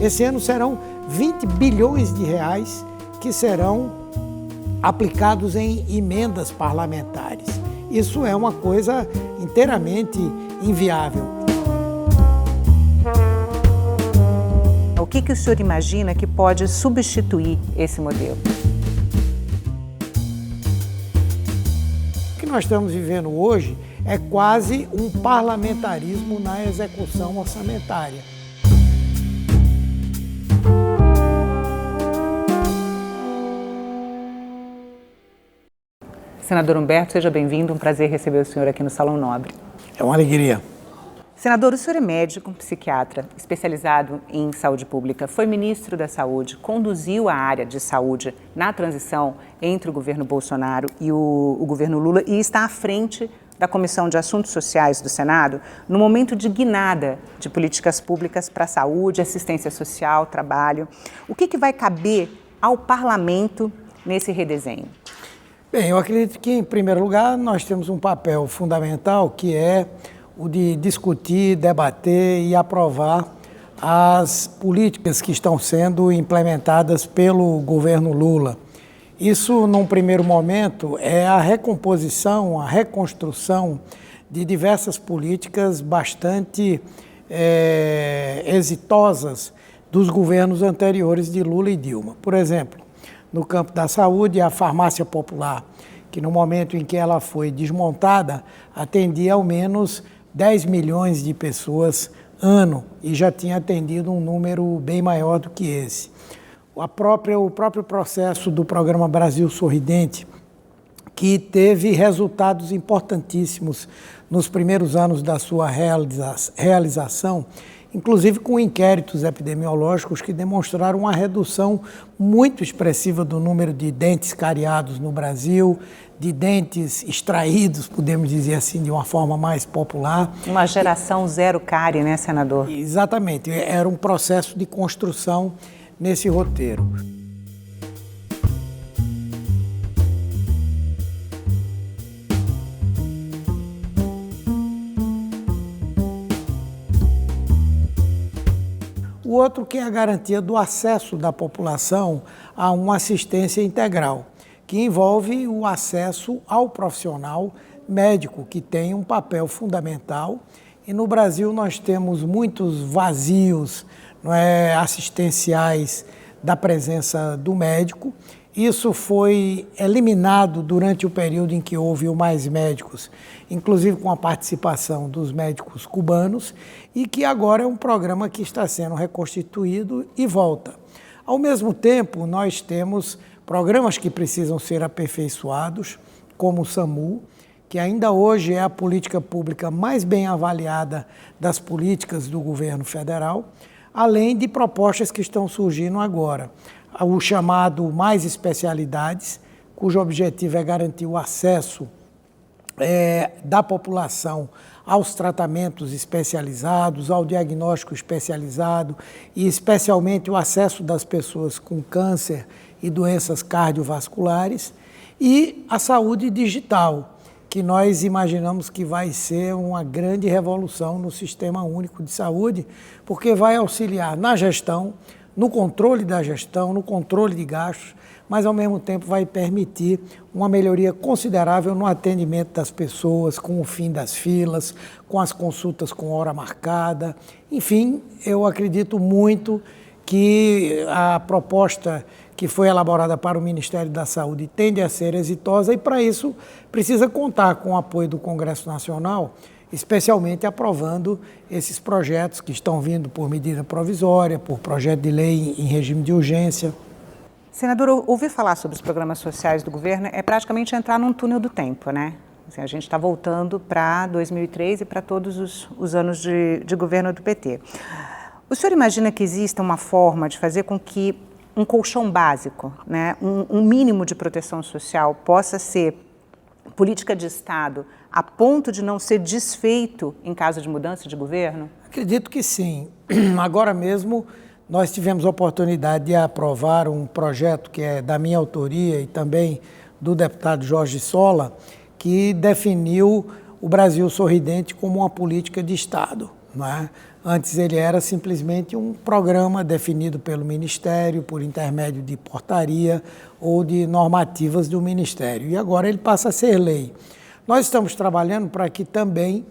Esse ano serão 20 bilhões de reais que serão aplicados em emendas parlamentares. Isso é uma coisa inteiramente inviável. O que o senhor imagina que pode substituir esse modelo? O que nós estamos vivendo hoje é quase um parlamentarismo na execução orçamentária. Senador Humberto, seja bem-vindo, um prazer receber o senhor aqui no Salão Nobre. É uma alegria. Senador, o senhor é médico, psiquiatra, especializado em saúde pública, foi ministro da Saúde, conduziu a área de saúde na transição entre o governo Bolsonaro e o governo Lula e está à frente da Comissão de Assuntos Sociais do Senado no momento de guinada de políticas públicas para a saúde, assistência social, trabalho. O que vai caber ao parlamento nesse redesenho? Bem, eu acredito que, em primeiro lugar, nós temos um papel fundamental que é o de discutir, debater e aprovar as políticas que estão sendo implementadas pelo governo Lula. Isso, num primeiro momento, é a recomposição, a reconstrução de diversas políticas bastante exitosas dos governos anteriores de Lula e Dilma. Por exemplo, no campo da saúde, a farmácia popular, que no momento em que ela foi desmontada, atendia ao menos 10 milhões de pessoas ano e já tinha atendido um número bem maior do que esse. O próprio processo do programa Brasil Sorridente, que teve resultados importantíssimos nos primeiros anos da sua realização, inclusive com inquéritos epidemiológicos que demonstraram uma redução muito expressiva do número de dentes cariados no Brasil, de dentes extraídos, podemos dizer assim, de uma forma mais popular. Uma geração zero cárie, né, senador? Exatamente, era um processo de construção nesse roteiro. O outro que é a garantia do acesso da população a uma assistência integral, que envolve o acesso ao profissional médico, que tem um papel fundamental. E no Brasil nós temos muitos vazios, assistenciais da presença do médico. Isso foi eliminado durante o período em que houve o Mais Médicos, inclusive com a participação dos médicos cubanos, e que agora é um programa que está sendo reconstituído e volta. Ao mesmo tempo, nós temos programas que precisam ser aperfeiçoados, como o SAMU, que ainda hoje é a política pública mais bem avaliada das políticas do governo federal, além de propostas que estão surgindo agora. O chamado Mais Especialidades, cujo objetivo é garantir o acesso da população aos tratamentos especializados, ao diagnóstico especializado e especialmente o acesso das pessoas com câncer e doenças cardiovasculares, e a saúde digital, que nós imaginamos que vai ser uma grande revolução no Sistema Único de Saúde, porque vai auxiliar na gestão, no controle da gestão, no controle de gastos, mas ao mesmo tempo vai permitir uma melhoria considerável no atendimento das pessoas, com o fim das filas, com as consultas com hora marcada. Enfim, eu acredito muito que a proposta que foi elaborada para o Ministério da Saúde tende a ser exitosa e, para isso, precisa contar com o apoio do Congresso Nacional, especialmente aprovando esses projetos que estão vindo por medida provisória, por projeto de lei em regime de urgência. Senador, ouvir falar sobre os programas sociais do governo é praticamente entrar num túnel do tempo, né? Assim, a gente está voltando para 2003 e para todos os anos de governo do PT. O senhor imagina que exista uma forma de fazer com que um colchão básico, né, um mínimo de proteção social possa ser política de Estado a ponto de não ser desfeito em caso de mudança de governo? Acredito que sim. Agora mesmo nós tivemos a oportunidade de aprovar um projeto que é da minha autoria e também do deputado Jorge Sola, que definiu o Brasil Sorridente como uma política de Estado. não é? Antes ele era simplesmente um programa definido pelo Ministério, por intermédio de portaria ou de normativas do Ministério. E agora ele passa a ser lei. Nós estamos trabalhando para que também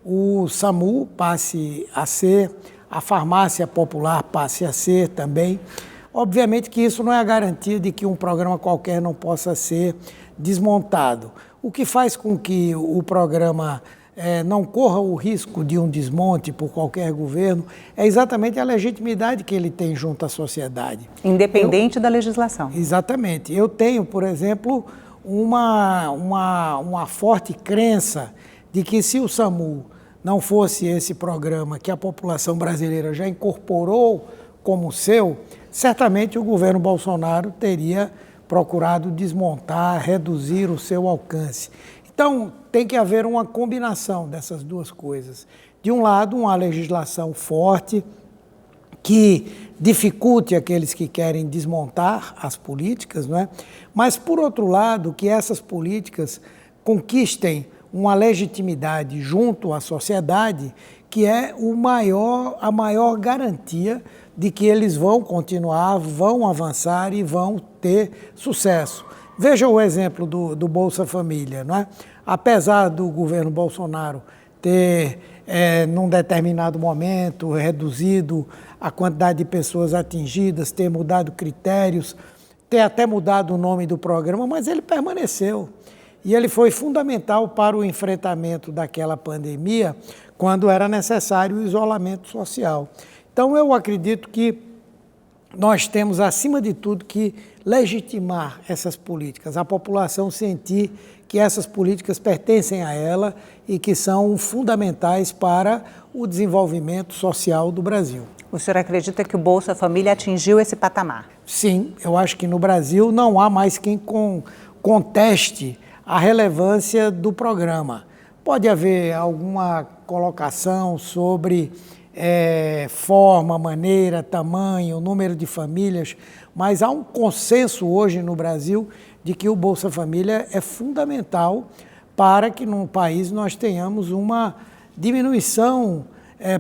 o SAMU passe a ser, a farmácia popular passe a ser também. Obviamente que isso não é a garantia de que um programa qualquer não possa ser desmontado. O que faz com que o programa não corra o risco de um desmonte por qualquer governo é exatamente a legitimidade que ele tem junto à sociedade. Independente da legislação. Exatamente. Eu tenho, por exemplo, uma forte crença de que se o SAMU não fosse esse programa que a população brasileira já incorporou como seu, certamente o governo Bolsonaro teria procurado desmontar, reduzir o seu alcance. Então, tem que haver uma combinação dessas duas coisas. De um lado, uma legislação forte que dificulte aqueles que querem desmontar as políticas, não é? Mas, por outro lado, que essas políticas conquistem uma legitimidade junto à sociedade, que é a maior garantia de que eles vão continuar, vão avançar e vão ter sucesso. Veja o exemplo do Bolsa Família, não é? Apesar do governo Bolsonaro ter, num determinado momento, reduzido a quantidade de pessoas atingidas, ter mudado critérios, ter até mudado o nome do programa, mas ele permaneceu. E ele foi fundamental para o enfrentamento daquela pandemia, quando era necessário o isolamento social. Então, eu acredito que nós temos, acima de tudo, que legitimar essas políticas, a população sentir que essas políticas pertencem a ela e que são fundamentais para o desenvolvimento social do Brasil. O senhor acredita que o Bolsa Família atingiu esse patamar? Sim, eu acho que no Brasil não há mais quem conteste a relevância do programa. Pode haver alguma colocação sobre forma, maneira, tamanho, número de famílias, mas há um consenso hoje no Brasil de que o Bolsa Família é fundamental para que no país nós tenhamos uma diminuição,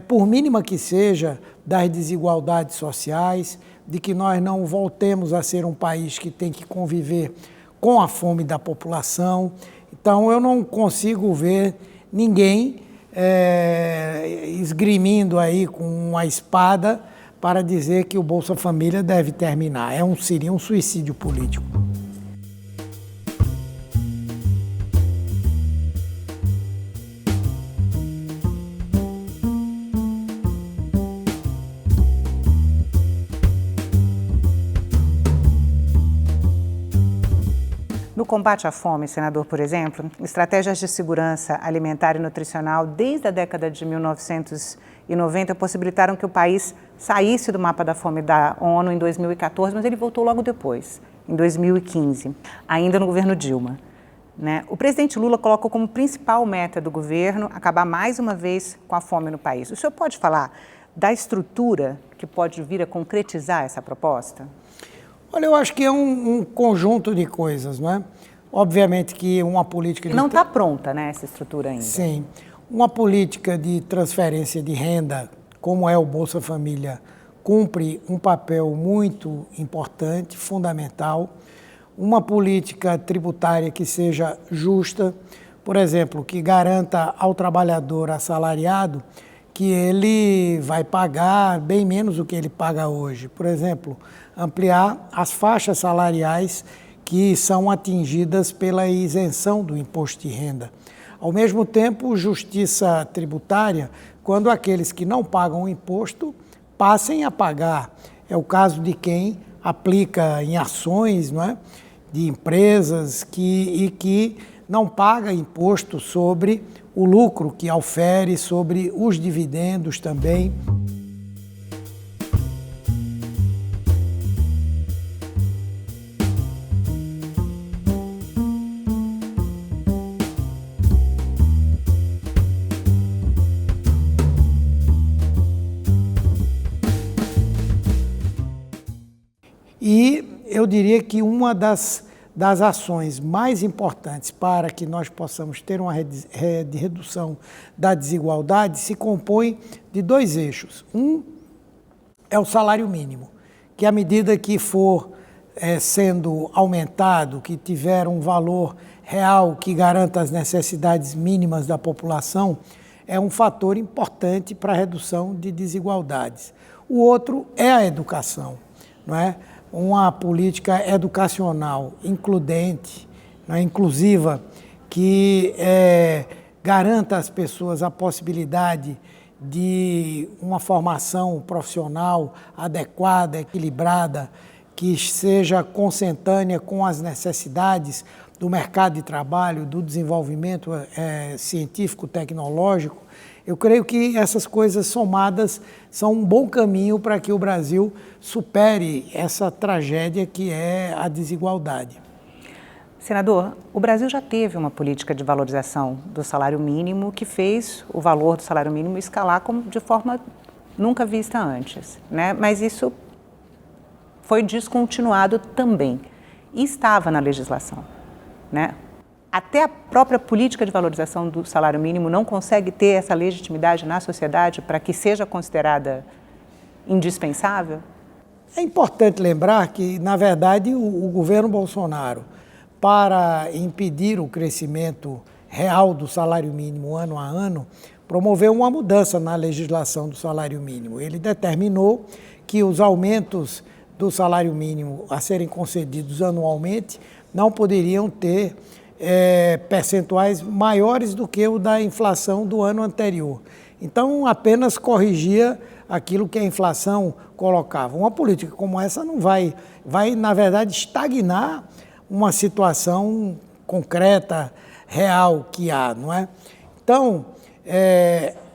por mínima que seja, das desigualdades sociais, de que nós não voltemos a ser um país que tem que conviver com a fome da população. Então, eu não consigo ver ninguém esgrimindo aí com uma espada para dizer que o Bolsa Família deve terminar. Seria um suicídio político. No combate à fome, senador, por exemplo, estratégias de segurança alimentar e nutricional desde a década de 1990 possibilitaram que o país saísse do mapa da fome da ONU em 2014, mas ele voltou logo depois, em 2015, ainda no governo Dilma. Né? O presidente Lula colocou como principal meta do governo acabar mais uma vez com a fome no país. O senhor pode falar da estrutura que pode vir a concretizar essa proposta? Olha, eu acho que é um conjunto de coisas, não é? Obviamente que uma política... Não está pronta, né, essa estrutura ainda. Sim. Uma política de transferência de renda, como é o Bolsa Família, cumpre um papel muito importante, fundamental. Uma política tributária que seja justa, por exemplo, que garanta ao trabalhador assalariado que ele vai pagar bem menos do que ele paga hoje. Por exemplo, ampliar as faixas salariais que são atingidas pela isenção do imposto de renda. Ao mesmo tempo, justiça tributária, quando aqueles que não pagam o imposto passem a pagar. É o caso de quem aplica em ações, não é? De empresas que não paga imposto sobre o lucro que aufere, sobre os dividendos também. E eu diria que uma das das ações mais importantes para que nós possamos ter uma redução da desigualdade se compõe de dois eixos. Um é o salário mínimo, que à medida que for sendo aumentado, que tiver um valor real que garanta as necessidades mínimas da população, é um fator importante para a redução de desigualdades. O outro é a educação, não é? Uma política educacional includente, não é? Inclusiva, que garanta às pessoas a possibilidade de uma formação profissional adequada, equilibrada, que seja consentânea com as necessidades do mercado de trabalho, do desenvolvimento científico, tecnológico. Eu creio que essas coisas somadas são um bom caminho para que o Brasil supere essa tragédia que é a desigualdade. Senador, o Brasil já teve uma política de valorização do salário mínimo que fez o valor do salário mínimo escalar de forma nunca vista antes, né? Mas isso foi descontinuado também e estava na legislação, né? Até a própria política de valorização do salário mínimo não consegue ter essa legitimidade na sociedade para que seja considerada indispensável? É importante lembrar que, na verdade, o governo Bolsonaro, para impedir o crescimento real do salário mínimo ano a ano, promoveu uma mudança na legislação do salário mínimo. Ele determinou que os aumentos do salário mínimo a serem concedidos anualmente não poderiam ter percentuais maiores do que o da inflação do ano anterior. Então, apenas corrigia aquilo que a inflação colocava. Uma política como essa não vai, na verdade, estagnar uma situação concreta, real que há, não é? Então,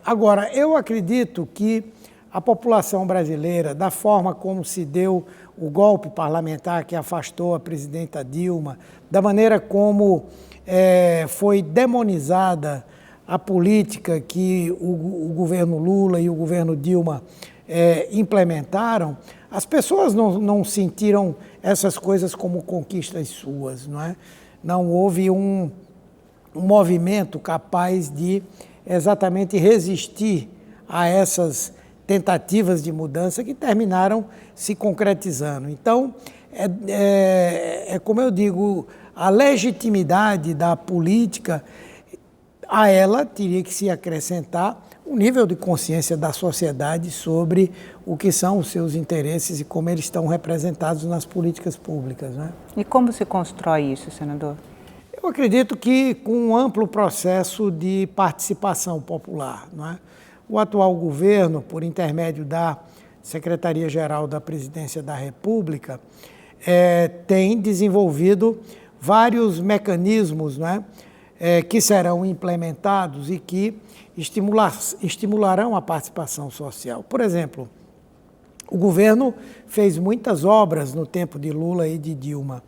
agora, eu acredito que a população brasileira, da forma como se deu o golpe parlamentar que afastou a presidenta Dilma, da maneira como foi demonizada a política que o governo Lula e o governo Dilma implementaram, as pessoas não sentiram essas coisas como conquistas suas, não é? Não houve um movimento capaz de exatamente resistir a essas tentativas de mudança que terminaram se concretizando. Então, como eu digo, a legitimidade da política, a ela teria que se acrescentar um nível de consciência da sociedade sobre o que são os seus interesses e como eles estão representados nas políticas públicas, né? E como se constrói isso, senador? Eu acredito que com um amplo processo de participação popular, não é? O atual governo, por intermédio da Secretaria-Geral da Presidência da República, tem desenvolvido vários mecanismos, não é? Que serão implementados e que estimularão a participação social. Por exemplo, o governo fez muitas obras no tempo de Lula e de Dilma,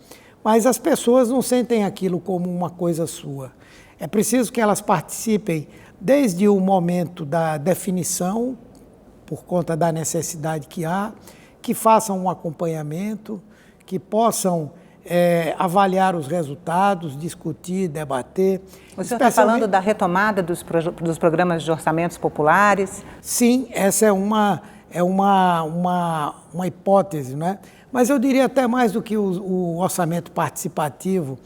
mas as pessoas não sentem aquilo como uma coisa sua. É preciso que elas participem desde o momento da definição, por conta da necessidade que há, que façam um acompanhamento, que possam avaliar os resultados, discutir, debater. O senhor está falando da retomada dos programas de orçamentos populares? Sim, essa é uma hipótese, não é? Mas eu diria até mais do que o orçamento participativo.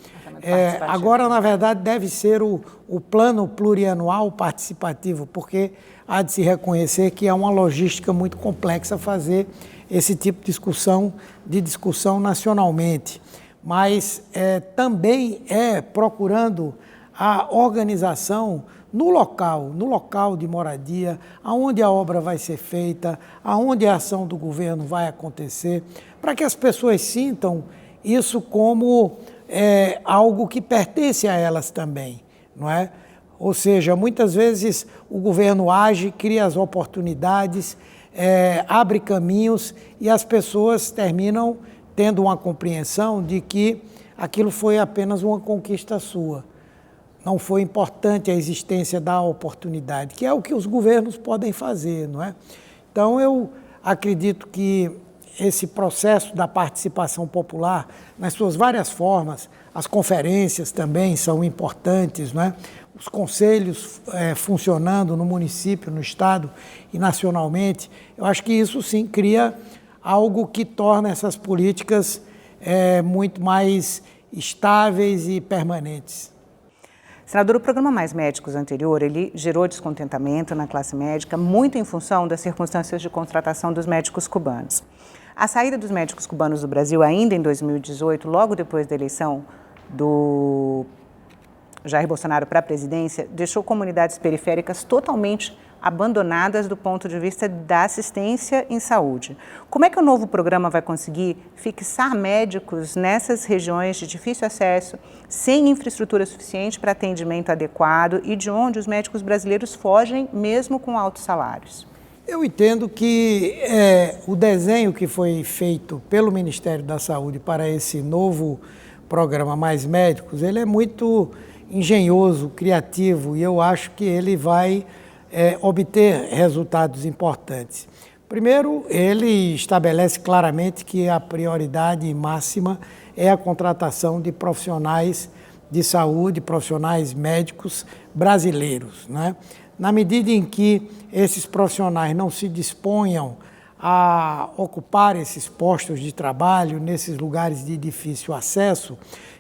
Agora, na verdade, deve ser o plano plurianual participativo, porque há de se reconhecer que é uma logística muito complexa fazer esse tipo de discussão nacionalmente. Mas também procurando a organização no local de moradia, aonde a obra vai ser feita, aonde a ação do governo vai acontecer, para que as pessoas sintam isso como algo que pertence a elas também, não é? Ou seja, muitas vezes o governo age, cria as oportunidades, abre caminhos e as pessoas terminam tendo uma compreensão de que aquilo foi apenas uma conquista sua. Não foi importante a existência da oportunidade, que é o que os governos podem fazer, não é? Então, eu acredito que esse processo da participação popular nas suas várias formas. As conferências também são importantes, não é? Os conselhos funcionando no município, no estado e nacionalmente. Eu acho que isso sim cria algo que torna essas políticas muito mais estáveis e permanentes. Senador, o programa Mais Médicos anterior, ele gerou descontentamento na classe médica, muito em função das circunstâncias de contratação dos médicos cubanos. A saída dos médicos cubanos do Brasil, ainda em 2018, logo depois da eleição do Jair Bolsonaro para a presidência, deixou comunidades periféricas totalmente abandonadas do ponto de vista da assistência em saúde. Como é que o novo programa vai conseguir fixar médicos nessas regiões de difícil acesso, sem infraestrutura suficiente para atendimento adequado e de onde os médicos brasileiros fogem mesmo com altos salários? Eu entendo que o desenho que foi feito pelo Ministério da Saúde para esse novo programa Mais Médicos, ele é muito engenhoso, criativo, e eu acho que ele vai obter resultados importantes. Primeiro, ele estabelece claramente que a prioridade máxima é a contratação de profissionais de saúde, profissionais médicos brasileiros, né? Na medida em que esses profissionais não se disponham a ocupar esses postos de trabalho nesses lugares de difícil acesso,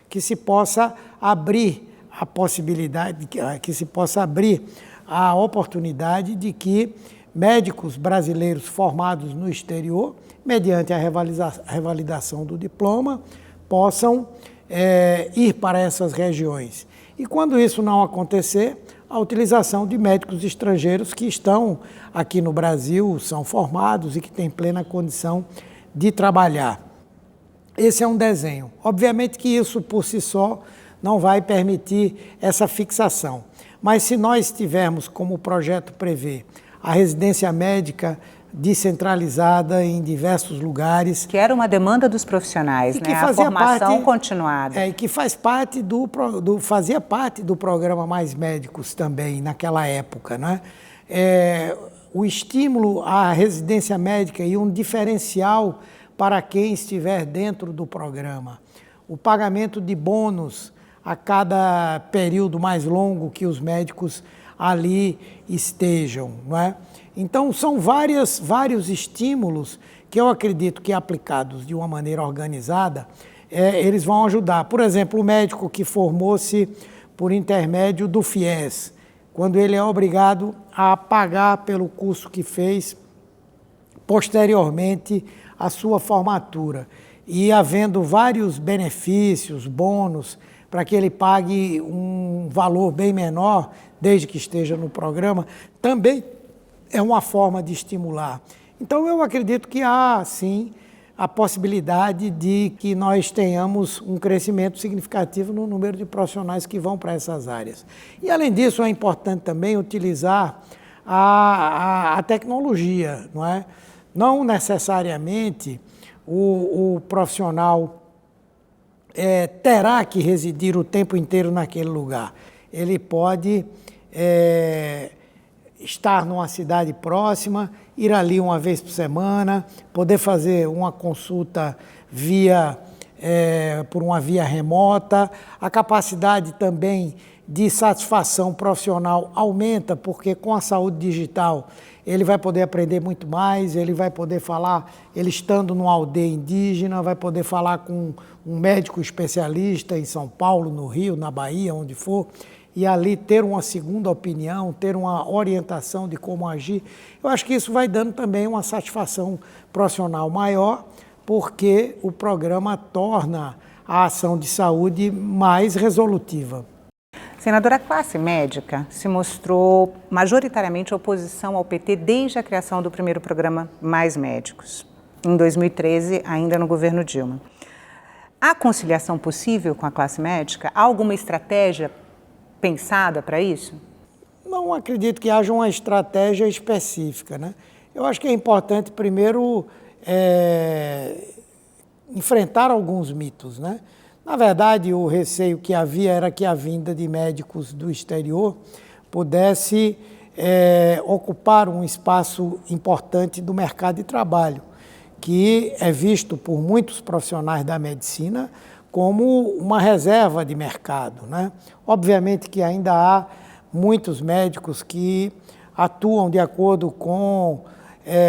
que se possa abrir a possibilidade, que se possa abrir a oportunidade de que médicos brasileiros formados no exterior, mediante a revalidação do diploma, possam ir para essas regiões. E quando isso não acontecer, a utilização de médicos estrangeiros que estão aqui no Brasil, são formados e que têm plena condição de trabalhar. Esse é um desenho. Obviamente que isso por si só não vai permitir essa fixação. Mas se nós tivermos, como o projeto prevê, a residência médica descentralizada em diversos lugares. Que era uma demanda dos profissionais, né? A formação continuada. E que faz parte fazia parte do programa Mais Médicos também, naquela época, né? O estímulo à residência médica e um diferencial para quem estiver dentro do programa. O pagamento de bônus a cada período mais longo que os médicos ali estejam, não é? Então, são vários estímulos que eu acredito que, aplicados de uma maneira organizada, eles vão ajudar. Por exemplo, o médico que formou-se por intermédio do FIES, quando ele é obrigado a pagar pelo curso que fez posteriormente à sua formatura, e havendo vários benefícios, bônus, para que ele pague um valor bem menor, desde que esteja no programa, também é uma forma de estimular. Então, eu acredito que há, sim, a possibilidade de que nós tenhamos um crescimento significativo no número de profissionais que vão para essas áreas. E, além disso, é importante também utilizar a tecnologia, não é? Não necessariamente o profissional terá que residir o tempo inteiro naquele lugar. Ele pode estar numa cidade próxima, ir ali uma vez por semana, poder fazer uma consulta por uma via remota. A capacidade também de satisfação profissional aumenta, porque com a saúde digital ele vai poder aprender muito mais, ele vai poder falar, ele estando numa aldeia indígena, vai poder falar com um médico especialista em São Paulo, no Rio, na Bahia, onde for, e ali ter uma segunda opinião, ter uma orientação de como agir. Eu acho que isso vai dando também uma satisfação profissional maior, porque o programa torna a ação de saúde mais resolutiva. Senadora, a classe médica se mostrou majoritariamente oposição ao PT desde a criação do primeiro programa Mais Médicos, em 2013, ainda no governo Dilma. Há conciliação possível com a classe médica? Há alguma estratégia pensada para isso? Não acredito que haja uma estratégia específica, né? Eu acho que é importante, primeiro, enfrentar alguns mitos, né? Na verdade, o receio que havia era que a vinda de médicos do exterior pudesse ocupar um espaço importante do mercado de trabalho, que é visto por muitos profissionais da medicina como uma reserva de mercado, né? Obviamente que ainda há muitos médicos que atuam de acordo com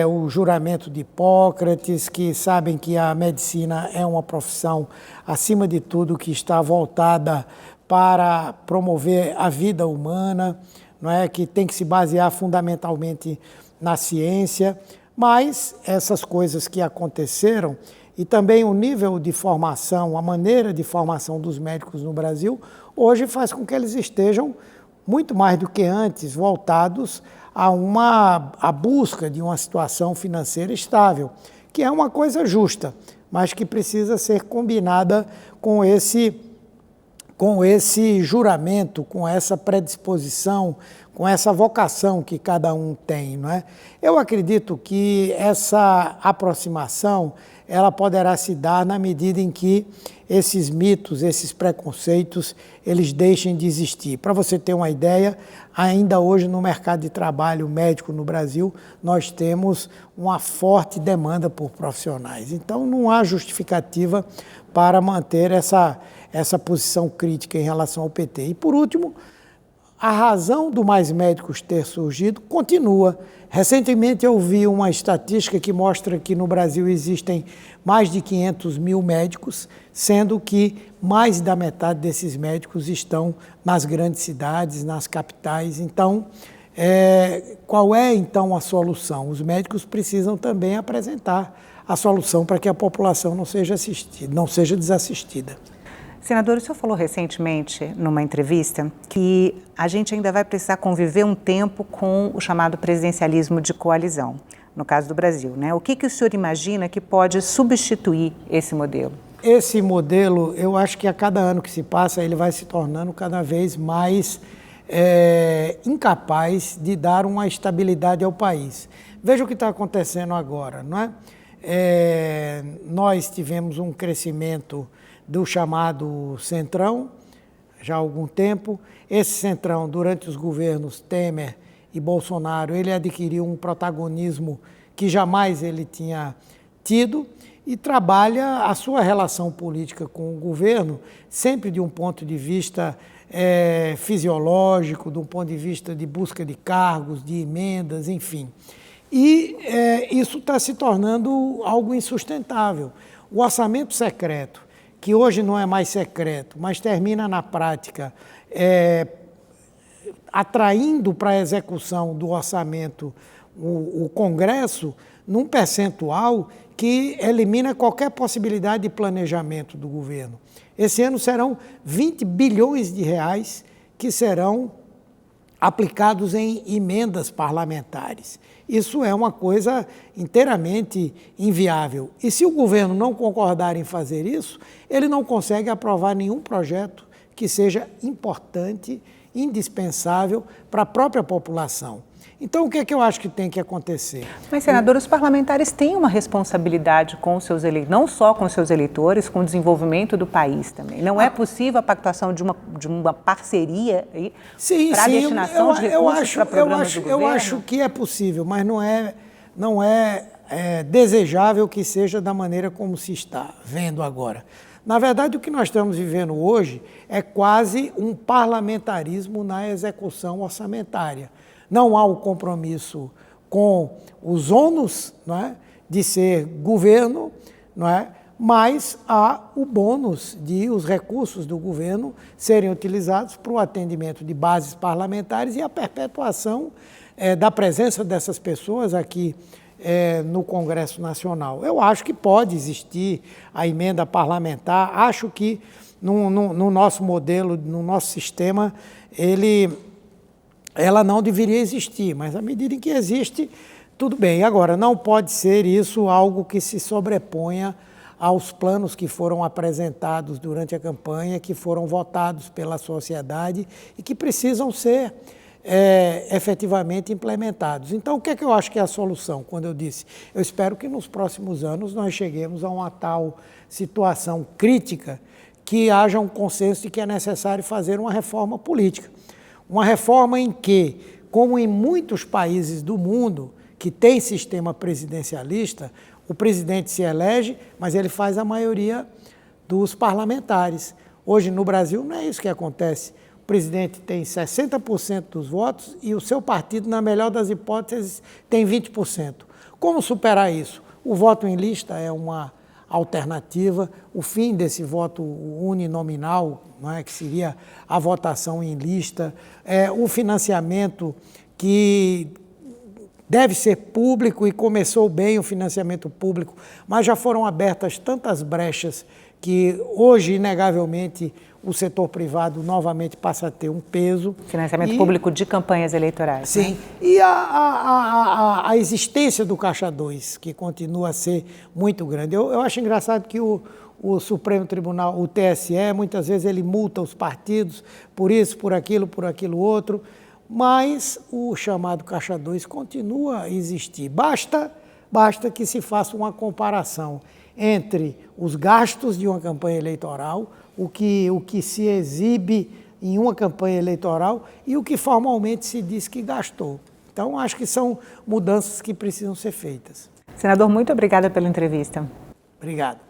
o juramento de Hipócrates, que sabem que a medicina é uma profissão, acima de tudo, que está voltada para promover a vida humana, não é? Que tem que se basear fundamentalmente na ciência, mas essas coisas que aconteceram e também o nível de formação, a maneira de formação dos médicos no Brasil, hoje faz com que eles estejam muito mais do que antes voltados a busca de uma situação financeira estável, que é uma coisa justa, mas que precisa ser combinada com esse juramento, com essa predisposição, com essa vocação que cada um tem, não é? Eu acredito que essa aproximação, ela poderá se dar na medida em que esses mitos, esses preconceitos, eles deixem de existir. Para você ter uma ideia, ainda hoje no mercado de trabalho médico no Brasil, nós temos uma forte demanda por profissionais. Então, não há justificativa para manter essa posição crítica em relação ao PT. E, por último, a razão do Mais Médicos ter surgido continua. Recentemente eu vi uma estatística que mostra que no Brasil existem mais de 500 mil médicos, sendo que mais da metade desses médicos estão nas grandes cidades, nas capitais. Então, qual é então a solução? Os médicos precisam também apresentar a solução para que a população não seja desassistida. Senador, o senhor falou recentemente, numa entrevista, que a gente ainda vai precisar conviver um tempo com o chamado presidencialismo de coalizão, no caso do Brasil, né? O que o senhor imagina que pode substituir esse modelo? Esse modelo, eu acho que a cada ano que se passa, ele vai se tornando cada vez mais incapaz de dar uma estabilidade ao país. Veja o que está acontecendo agora, não é? Nós tivemos um crescimento do chamado Centrão, já há algum tempo. Esse Centrão, durante os governos Temer e Bolsonaro, ele adquiriu um protagonismo que jamais ele tinha tido e trabalha a sua relação política com o governo sempre de um ponto de vista fisiológico, de um ponto de vista de busca de cargos, de emendas, enfim. E isso está se tornando algo insustentável. O orçamento secreto, que hoje não é mais secreto, mas termina na prática atraindo para a execução do orçamento o Congresso num percentual que elimina qualquer possibilidade de planejamento do governo. Esse ano serão 20 bilhões de reais que serão aplicados em emendas parlamentares. Isso é uma coisa inteiramente inviável. E se o governo não concordar em fazer isso, ele não consegue aprovar nenhum projeto que seja importante, indispensável para a própria população. Então, o que é que eu acho que tem que acontecer? Mas, senador, os parlamentares têm uma responsabilidade com os seus eleitores, não só com os seus eleitores, com o desenvolvimento do país também. Não é possível a pactuação de uma parceria para a destinação de recursos para programas do governo? Eu acho que é possível, mas não é desejável que seja da maneira como se está vendo agora. Na verdade, o que nós estamos vivendo hoje é quase um parlamentarismo na execução orçamentária. Não há o compromisso com os ônus, não é, de ser governo, não é, mas há o bônus de os recursos do governo serem utilizados para o atendimento de bases parlamentares e a perpetuação da presença dessas pessoas aqui no Congresso Nacional. Eu acho que pode existir a emenda parlamentar, acho que no nosso modelo, no nosso sistema, ela não deveria existir, mas à medida em que existe, tudo bem. Agora, não pode ser isso algo que se sobreponha aos planos que foram apresentados durante a campanha, que foram votados pela sociedade e que precisam ser efetivamente implementados. Então, o que é que eu acho que é a solução? Quando eu disse, eu espero que nos próximos anos nós cheguemos a uma tal situação crítica que haja um consenso de que é necessário fazer uma reforma política. Uma reforma em que, como em muitos países do mundo que têm sistema presidencialista, O presidente se elege, mas ele faz a maioria dos parlamentares. Hoje, no Brasil, não é isso que acontece. O presidente tem 60% dos votos e o seu partido, na melhor das hipóteses, tem 20%. Como superar isso? O voto em lista é uma alternativa. O fim desse voto uninominal, não é, que seria a votação em lista, o financiamento que deve ser público, e começou bem o financiamento público, mas já foram abertas tantas brechas que hoje, inegavelmente, o setor privado novamente passa a ter um peso. Financiamento público de campanhas eleitorais. Sim, né? E a existência do Caixa 2, que continua a ser muito grande. Eu acho engraçado que o Supremo Tribunal, o TSE, muitas vezes ele multa os partidos por isso, por aquilo outro, mas o chamado Caixa 2 continua a existir. Basta que se faça uma comparação entre os gastos de uma campanha eleitoral, o que se exibe em uma campanha eleitoral e o que formalmente se diz que gastou. Então, acho que são mudanças que precisam ser feitas. Senador, muito obrigada pela entrevista. Obrigado.